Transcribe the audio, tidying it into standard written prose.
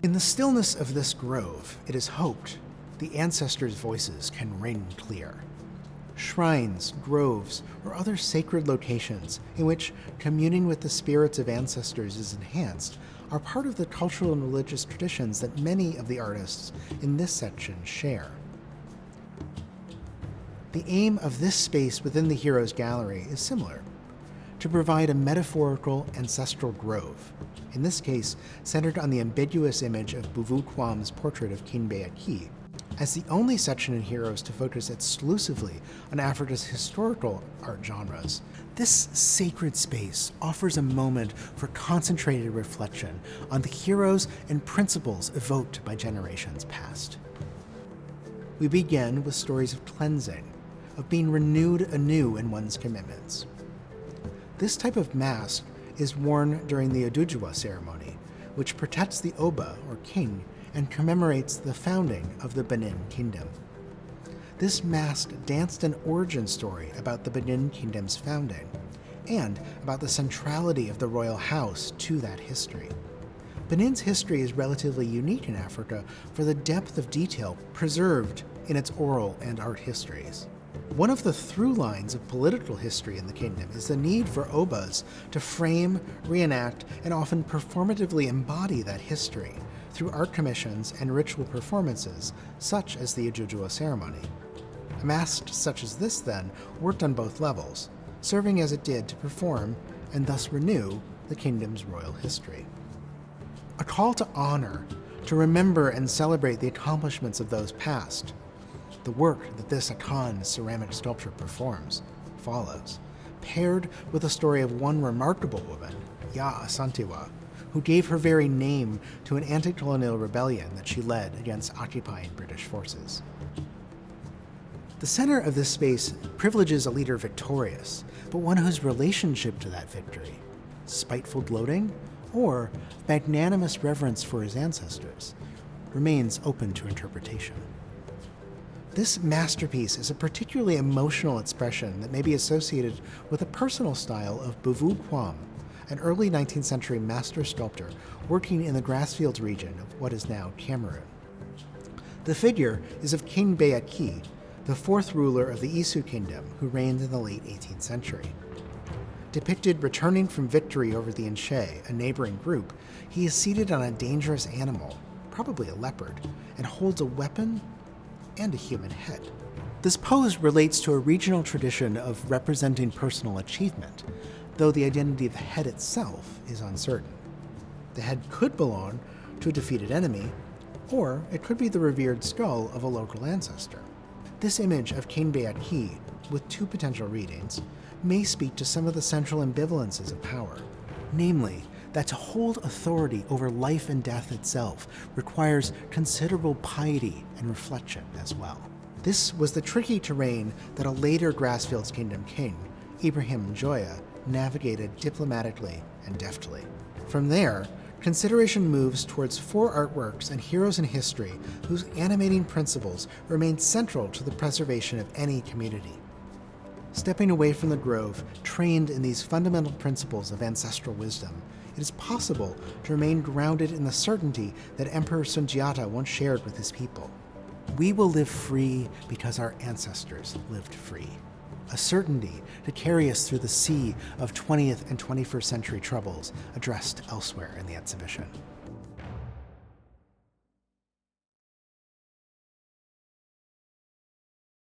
In the stillness of this grove, it is hoped the ancestors' voices can ring clear. Shrines, groves, or other sacred locations in which communing with the spirits of ancestors is enhanced are part of the cultural and religious traditions that many of the artists in this section share. The aim of this space within the Heroes Gallery is similar: to provide a metaphorical ancestral grove, in this case centered on the ambiguous image of Buvu Kwam's portrait of King Beaki, as the only section in Heroes to focus exclusively on Africa's historical art genres. This sacred space offers a moment for concentrated reflection on the heroes and principles evoked by generations past. We begin with stories of cleansing, of being renewed anew in one's commitments. This type of mask is worn during the Odujuwa ceremony, which protects the Oba, or king, and commemorates the founding of the Benin Kingdom. This mask danced an origin story about the Benin Kingdom's founding, and about the centrality of the royal house to that history. Benin's history is relatively unique in Africa for the depth of detail preserved in its oral and art histories. One of the through lines of political history in the kingdom is the need for Obas to frame, reenact, and often performatively embody that history through art commissions and ritual performances, such as the Odujuwa ceremony. A mask such as this, then, worked on both levels, serving as it did to perform and thus renew the kingdom's royal history. A call to honor, to remember and celebrate the accomplishments of those past. The work that this Akan ceramic sculpture performs follows, paired with the story of one remarkable woman, Ya Asantewa, who gave her very name to an anti-colonial rebellion that she led against occupying British forces. The center of this space privileges a leader victorious, but one whose relationship to that victory, spiteful gloating or magnanimous reverence for his ancestors, remains open to interpretation. This masterpiece is a particularly emotional expression that may be associated with a personal style of Buvu Kwam, an early 19th century master sculptor working in the grassfields region of what is now Cameroon. The figure is of King Beaki, the fourth ruler of the Isu kingdom who reigned in the late 18th century. Depicted returning from victory over the Nshe, a neighboring group, he is seated on a dangerous animal, probably a leopard, and holds a weapon and a human head. This pose relates to a regional tradition of representing personal achievement, though the identity of the head itself is uncertain. The head could belong to a defeated enemy, or it could be the revered skull of a local ancestor. This image of King Beaki, with two potential readings, may speak to some of the central ambivalences of power, namely, that to hold authority over life and death itself requires considerable piety and reflection as well. This was the tricky terrain that a later Grassfields Kingdom king, Ibrahim Njoya, navigated diplomatically and deftly. From there, consideration moves towards four artworks and heroes in history whose animating principles remain central to the preservation of any community. Stepping away from the grove, trained in these fundamental principles of ancestral wisdom, it is possible to remain grounded in the certainty that Emperor Sundiata once shared with his people. We will live free because our ancestors lived free. A certainty to carry us through the sea of 20th and 21st century troubles addressed elsewhere in the exhibition.